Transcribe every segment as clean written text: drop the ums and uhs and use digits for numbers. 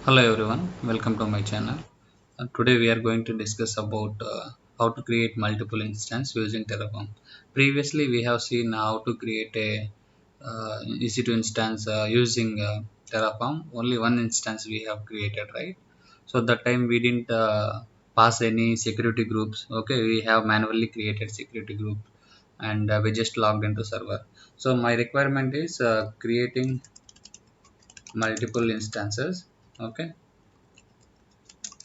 Hello everyone, welcome to my channel. Today we are going to discuss about how to create multiple instances using Terraform. Previously we have seen how to create a EC2 instance using Terraform. Only one instance we have created, right? So that time we didn't pass any security groups. Okay, we have manually created security group and we just logged into server. So my requirement is creating multiple instances. Okay,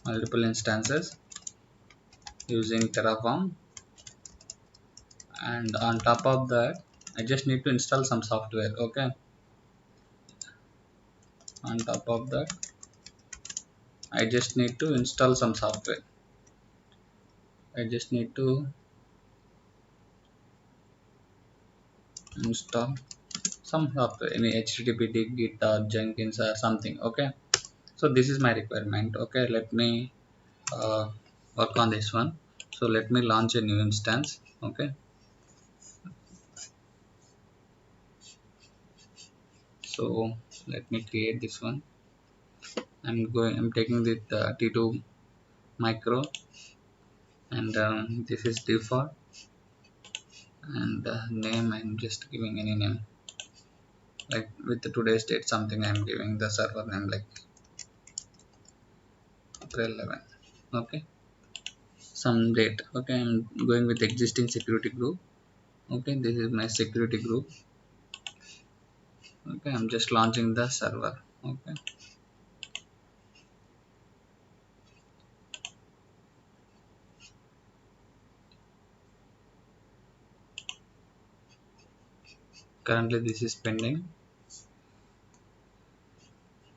multiple instances using Terraform, and on top of that I just need to install some software. Okay, on top of that I just need to install some software. I just need to install some software, any HTTP, Git or Jenkins or something. Okay, so this is my requirement. Okay, let me uh, work on this one. So let me launch a new instance. Okay, so let me create this one. I'm taking the T2 micro, and this is default, and name I'm just giving any name, like with the today's date something I'm giving the server name like April 11. Okay, some date. Okay, I'm going with existing security group. Okay, this is my security group. Okay, I'm just launching the server. Okay, currently this is pending.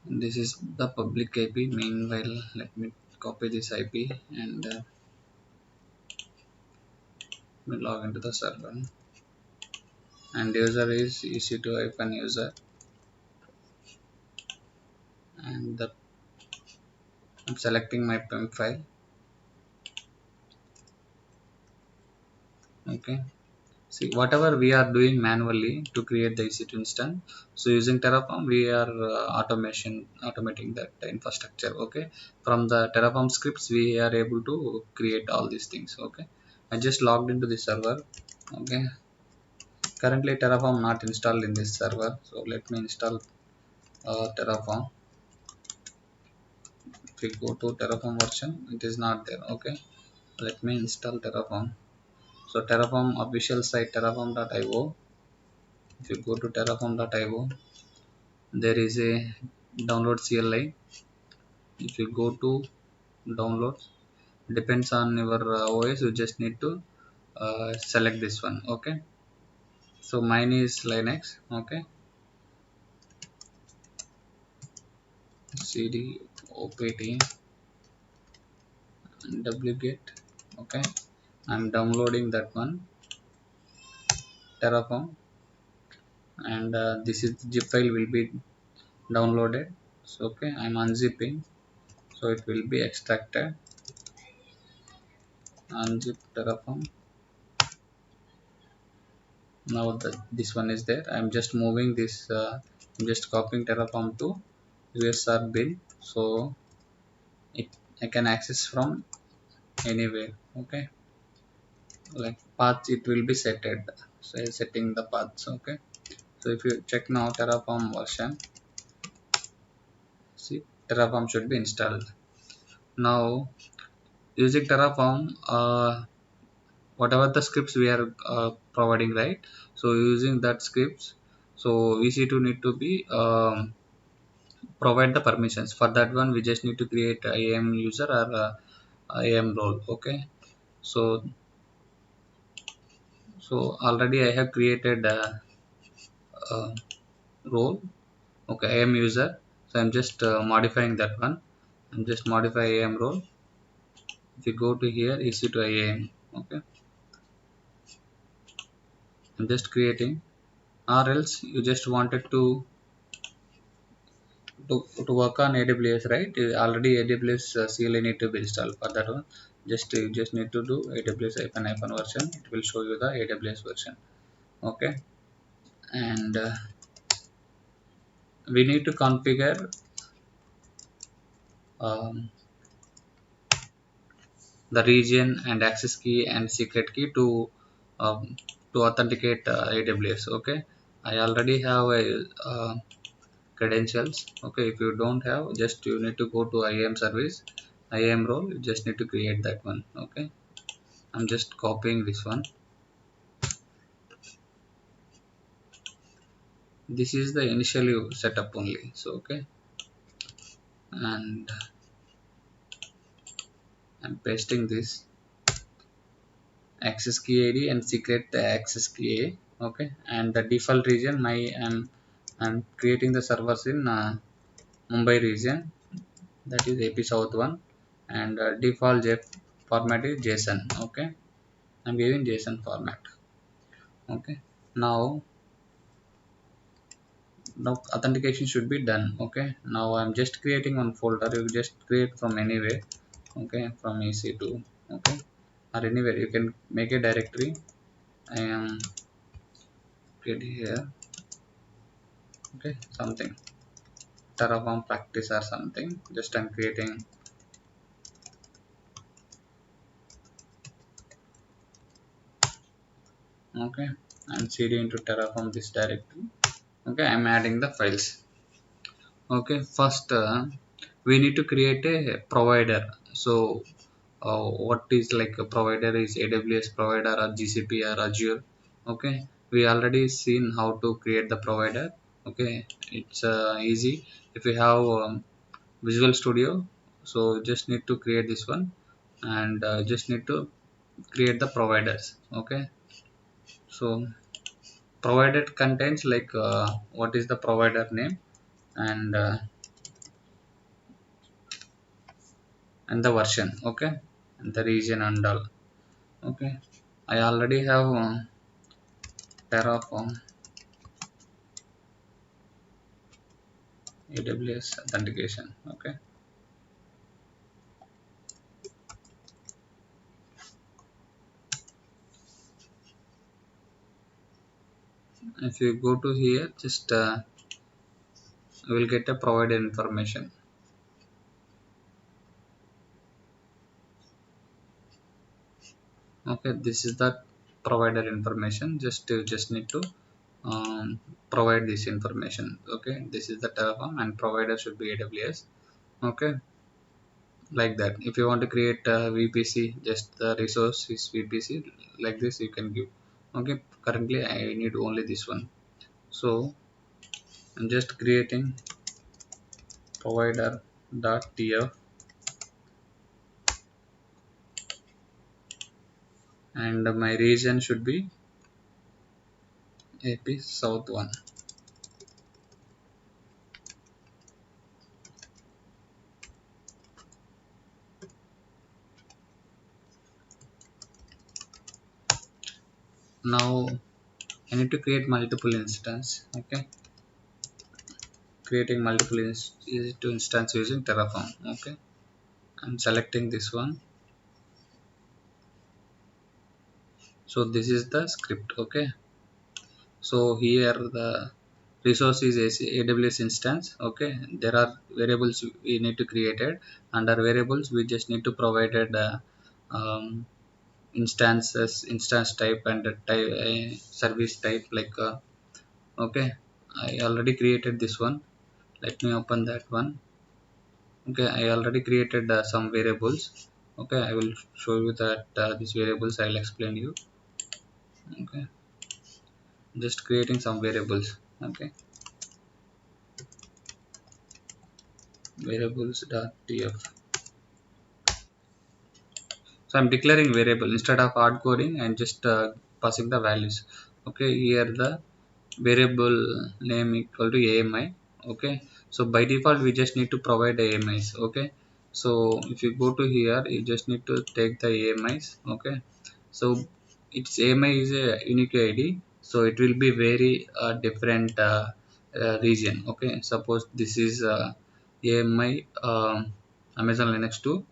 This is the public IP. Meanwhile, let me copy this IP and log into the server, and user is ec2-user, and I'm selecting my PEM file. Okay, see, whatever we are doing manually to create the EC2 instance, so using Terraform we are automating that infrastructure. Okay, from the Terraform scripts we are able to create all these things. Okay, I just logged into the server. Okay, currently Terraform not installed in this server, so let me install Terraform. If we go to Terraform version, it is not there. Okay, let me install Terraform. So Terraform official site terraform.io. If you go to terraform.io, there is a download CLI. If you go to downloads, depends on your OS, you just need to select this one. Okay, so mine is Linux. Okay, cd opt wget. Okay, I'm downloading that one, Terraform, and this is the zip file will be downloaded. So okay, I'm unzipping, so it will be extracted. Unzip Terraform. Now this one is there. I'm just moving this, I'm just copying Terraform to usr bin, so I can access from anywhere. Okay, like path it will be setted, so setting the paths. Okay, so if you check now Terraform version, see, Terraform should be installed now. Using Terraform, whatever the scripts we are providing, right? So using that scripts, so EC2 need to be provide the permissions. For that one we just need to create IAM user or IAM role. Okay, so already I have created uh, role. Okay, IAM user, so I'm just modifying that one. I'm just modify IAM role. If you go to here, EC2 IAM. Okay, I'm just creating, or else you just wanted to work on AWS, right? Already AWS CLI need to be installed. For that one, you just need to do AWS hyphen version. It will show you the AWS version. Okay, and we need to configure um, the region and access key and secret key um, to authenticate AWS. Okay, I already have a credentials. Okay, if you don't have, just you need to go to IAM service, IAM role, you just need to create that one. Okay, I'm just copying this one. This is the initial setup only. So okay, and I'm pasting this access key ID and secret access key A. Okay, and the default region, I'm creating the servers in Mumbai region, that is AP South one, and default format is JSON. Okay, I'm giving JSON format. Okay, now authentication should be done. Okay, now I'm just creating one folder. You just create from anywhere. Okay, from EC2. Okay, or anywhere you can make a directory. I am creating here. Okay, something Terraform practice or something, just I'm creating. Okay, and cd into Terraform this directory. Okay, I'm adding the files. Okay, first we need to create a provider. So what is like a provider is AWS provider or GCP or Azure. Okay, we already seen how to create the provider. Okay, it's easy if you have Visual Studio. So just need to create this one, and just need to create the providers. Okay, so provided contains like what is the provider name, and the version. Okay, and the region and all. Okay, I already have Terraform AWS authentication. Okay, if you go to here, just you will get a provider information. Okay, this is the provider information. Just you just need to provide this information. Okay, this is the Terraform and provider should be AWS. Okay, like that. If you want to create a VPC, just the resource is VPC, like this you can give. Okay, currently I need only this one, so I'm just creating provider.tf, and my region should be AP South 1. Now I need to create multiple instance. Okay, creating multiple instance using Terraform. Okay, I'm selecting this one. So this is the script. Okay, so here the resource is AWS instance. Okay, there are variables we need to create it. Under variables we just need to provide um, instance type and type service type like okay, I already created this one. Let me open that one. Okay, I already created some variables. Okay, I will show you that these variables I'll explain you. Okay, just creating some variables. Okay, variables.tf. So I'm declaring variable instead of hard coding and just passing the values. Okay, here the variable name equal to AMI. Okay, so by default we just need to provide AMIs. Okay, so if you go to here, you just need to take the AMIs. Okay, so its AMI is a unique ID, so it will be very different region. Okay, suppose this is AMI Amazon Linux 2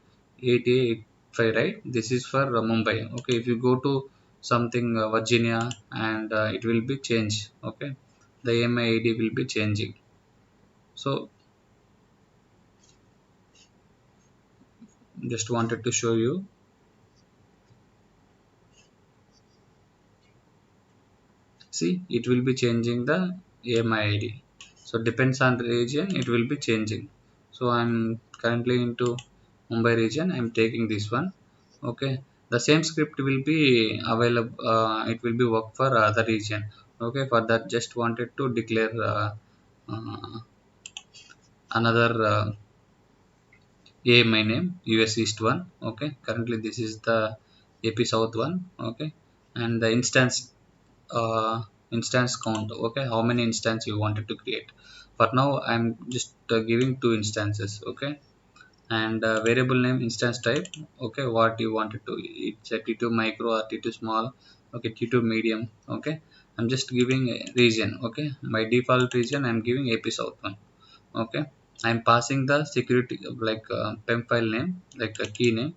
8885, right? This is for Mumbai. Okay, if you go to something Virginia, and it will be changed. Okay, the AMI ID will be changing. So Just wanted to show you. See, it will be changing the AMI ID. So depends on the region, it will be changing. So I'm currently into Mumbai region, I'm taking this one. Okay, the same script will be available, it will be work for other region. Okay, for that just wanted to declare uh, another AMI name, US East one. Okay, currently this is the AP South one. Okay, and the uh, instance count. Okay, how many instance you wanted to create. For now I'm just giving two instances. Okay, and variable name, instance type. Okay, what you wanted to, it's a T2 micro or T2 small. Okay, T2 medium. Okay, I'm just giving a region. Okay, my default region I'm giving AP South one. Okay, I'm passing the security like pem file name, like a key name.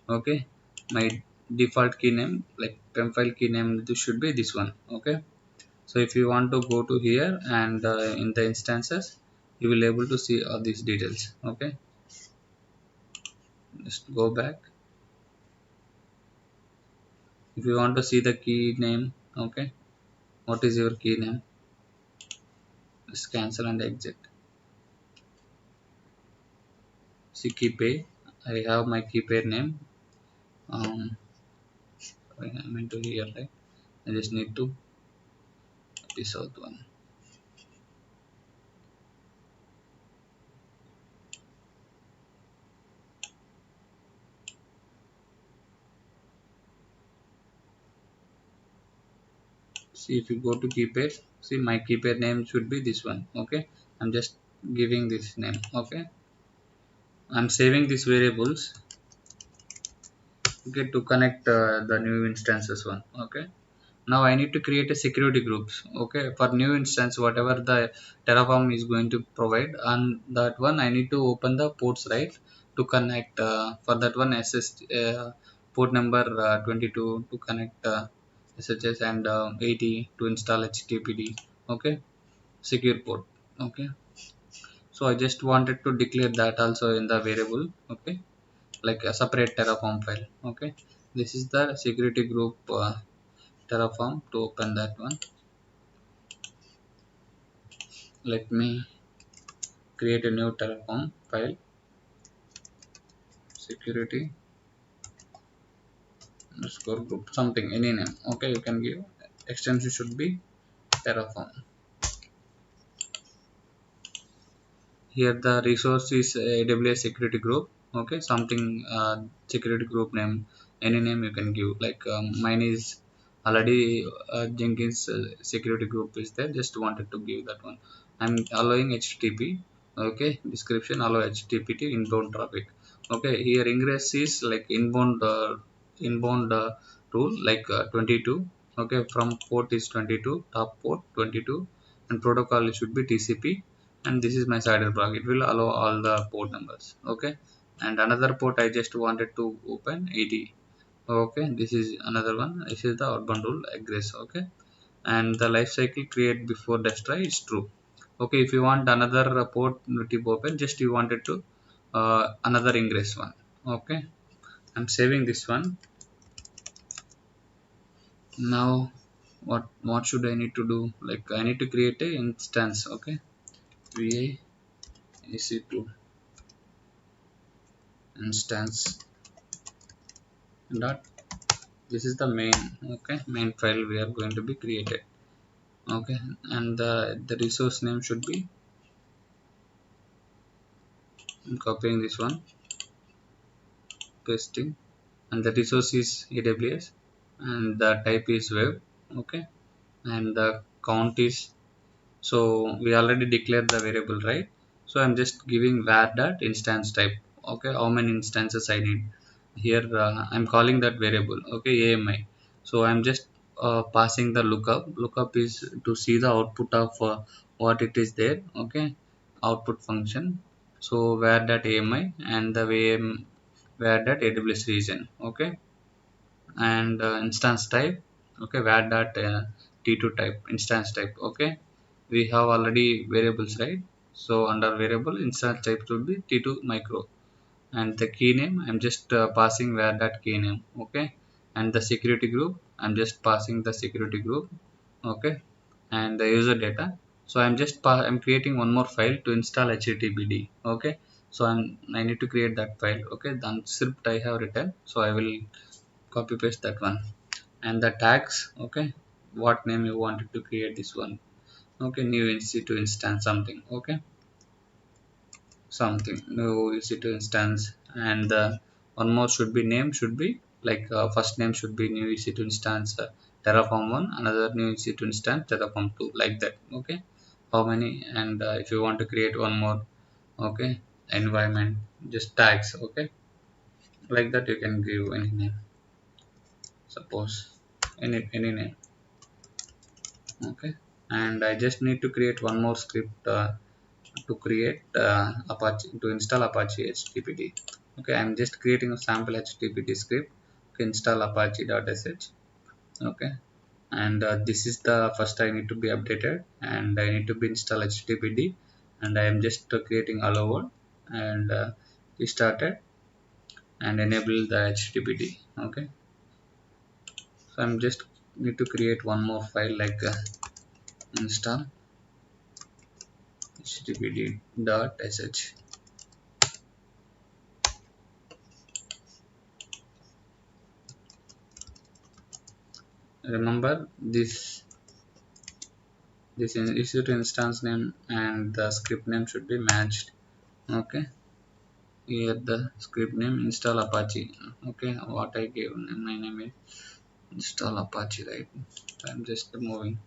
Okay, my default key name, like pem file key name, this should be this one. Okay, so if you want to go to here and in the instances, you will able to see all these details. Okay, just go back. If you want to see the key name, okay, what is your key name, just cancel and exit. See key pair, I have my key pair name. I'm into here, right? I just need to this out one. See, if you go to key pair, see my key pair name should be this one. Okay, I'm just giving this name. Okay, I'm saving these variables. Okay, to connect the new instances one. Okay, now I need to create a security groups. Okay, for new instance, whatever the Terraform is going to provide, on that one I need to open the ports, right, to connect for that one SS port number 22 to connect SSH, and 80 to install HTTPD. Okay, secure port. Okay, so I just wanted to declare that also in the variable. Okay, like a separate Terraform file. Okay, this is the security group Terraform. To open that one, let me create a new Terraform file, security underscore group, something, any name. Okay, you can give, extension should be Terraform. Here the resource is AWS security group. Okay, something security group name, any name you can give, like mine is already Jenkins security group is there, just wanted to give that one. I'm allowing HTTP. Okay, description, allow HTTP to inbound traffic. Okay, here ingress is like inbound tool, like 22. Okay, from port is 22, top port 22, and protocol should be TCP, and this is my CIDR block, it will allow all the port numbers. Okay, and another port I just wanted to open 80. Okay, this is another one, this is the outbound rule egress. Okay, and the life cycle create before destroy is true. Okay, if you want another port tip open, just you wanted to another ingress one. Okay, I'm saving this one. Now what should I need to do, like I need to create a instance. Okay, va ec2 instance dot, this is the main. Okay, main file we are going to be created. Okay, and the resource name should be, I'm copying this one, pasting, and the resource is AWS, and the type is web. Okay, and the count is, so we already declared the variable, right? So I'm just giving var dot instance type. Okay, how many instances I need. Here I'm calling that variable. Okay, AMI. So I'm just passing the lookup is to see the output of what it is there. Okay, output function. So var dot AMI, and the var dot AWS region. Okay, and instance type. Okay, var dot T2 type, instance type. Okay, we have already variables, right? So under variable, instance type should be T2 micro. and the key name I'm just passing where that key name. Okay, and the security group I'm just passing the security group. Okay, and the user data, so I'm creating one more file to install httpd. Okay, so I need to create that file. Okay, the script I have written, so I will copy paste that one. And the tags, okay, what name you wanted to create this one. Okay, new EC2 instance something. Okay, something new EC2 instance. And one more should be name, should be like first name should be new EC2 instance terraform 1, another new EC2 instance terraform 2, like that. Okay, how many? And if you want to create one more, okay, environment, just tags. Okay, like that you can give any name, suppose any name. Okay, and I just need to create one more script to create Apache, to install Apache HTTPD. Okay, I'm just creating a sample HTTPD script to install apache.sh. Okay, and this is the first I need to be updated, and I need to be install HTTPD, and I am just creating hello world, and we started and enable the HTTPD. Okay, so I'm just need to create one more file like install httpd.sh. Remember this issue to instance name and the script name should be matched. Okay, here the script name install Apache. Okay, what I gave my name is install Apache, right? I'm just moving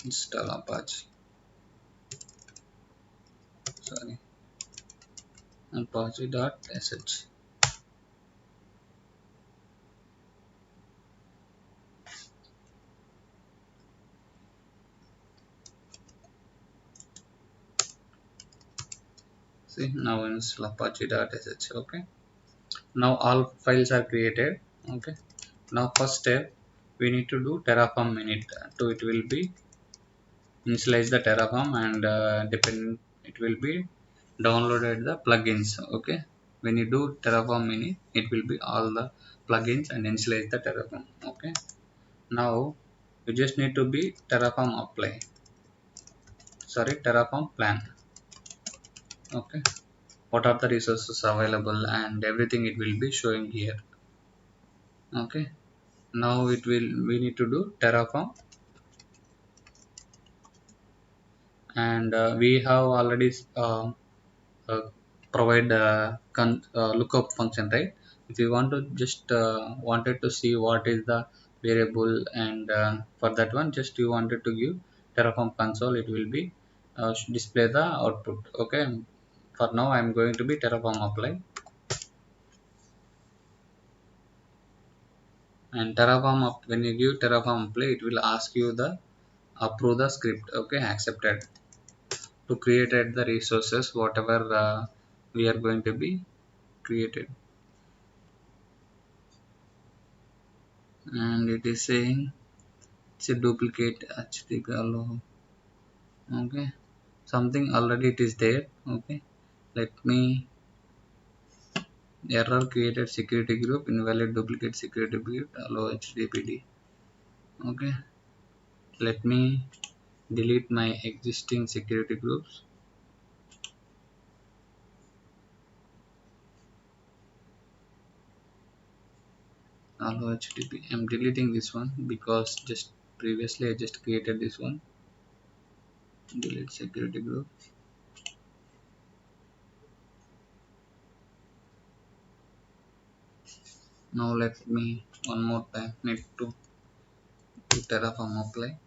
install Apache, sorry, apache.sh. See, now install apache.sh. Okay, now all files are created. Okay, now first step we need to do terraform init. So it will be initialize the terraform, and dependent it will be downloaded the plugins. Okay, when you do terraform init, it will be all the plugins and initialize the terraform. Okay, now you just need to be terraform apply, sorry, terraform plan. Okay, what are the resources available and everything it will be showing here. Okay, now we need to do terraform, and we have already uh, provide lookup function, right? If you want to just wanted to see what is the variable, and for that one just you wanted to give terraform console, it will be display the output. Okay, for now I'm going to be terraform apply, and terraform up, when you give terraform apply, it will ask you the approve the script. Okay, accepted, to create at the resources whatever we are going to be created. And it is saying it's a duplicate HTTP allow. Okay, something already it is there. Okay, let me error created security group, invalid duplicate security group, allow HTTPD. Okay, let me delete my existing security groups. Allow HTTP, I'm deleting this one because just previously I just created this one. Delete security group. Now let me one more time need to do terraform apply.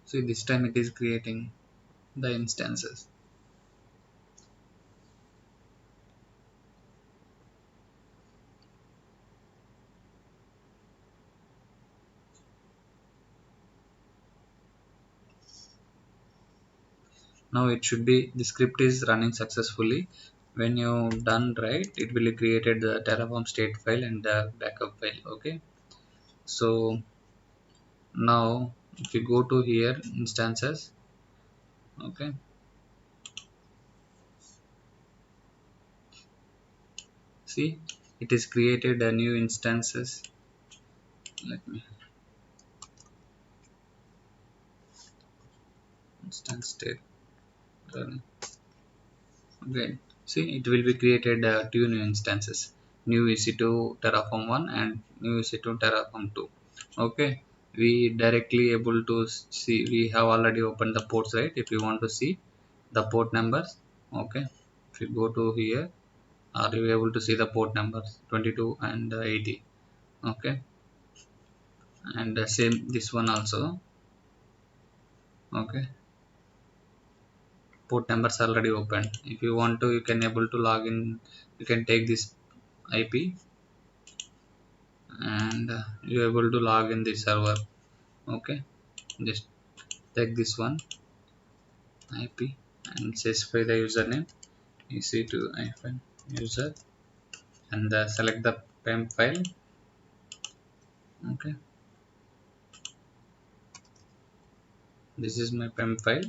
See, this time it is creating the instances. Now it should be, the script is running successfully. When you done right, it will created the Terraform state file and the backup file. Okay, so now if you go to here instances, okay, see, it is created a new instances. Let me instance state running. Okay, see, it will be created two new instances, new EC2 Terraform 1 and new EC2 Terraform 2. Okay, we directly able to see, we have already opened the ports, right? If you want to see the port numbers, okay, if you go to here, are you able to see the port numbers 22 and 80? Okay, and same this one also. Okay, port numbers already opened. If you want to, you can able to log in, you can take this IP and you're able to log in the server. Okay, just take this one IP and specify the username ec2 user and select the pem file. Okay, this is my pem file.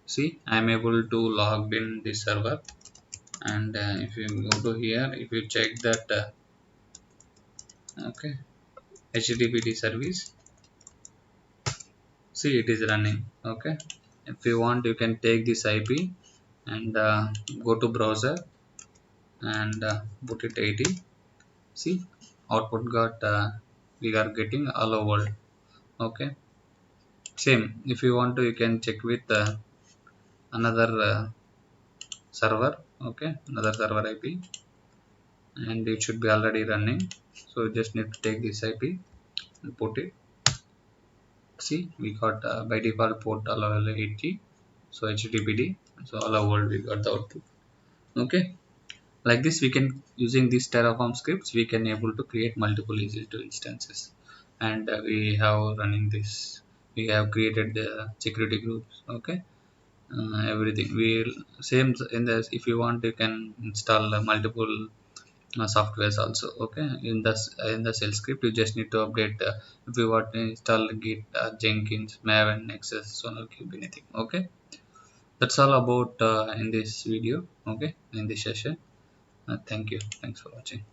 See, I'm able to log in the server, and if you go to here, if you check that okay, HTTPD service, see, it is running. Okay, if you want, you can take this IP and go to browser and put it 80. See, output got we are getting hello world. Okay, same, if you want to, you can check with another server. Okay, another server IP, and it should be already running. So you just need to take this IP and put it. See, we got by default port allow 80, so HTTPD, so hello world we got the output. Okay, like this we can, using these Terraform scripts, we can able to create multiple EC2 instances, and we have running this, we have created the security groups. Okay, everything we same in this. If you want, you can install multiple softwares also. Okay, in the shell script, you just need to update if you want to install Git, Jenkins, Maven, Nexus, SonarQube, anything. Okay, that's all about in this video. Okay, in this session. Thank you. Thanks for watching.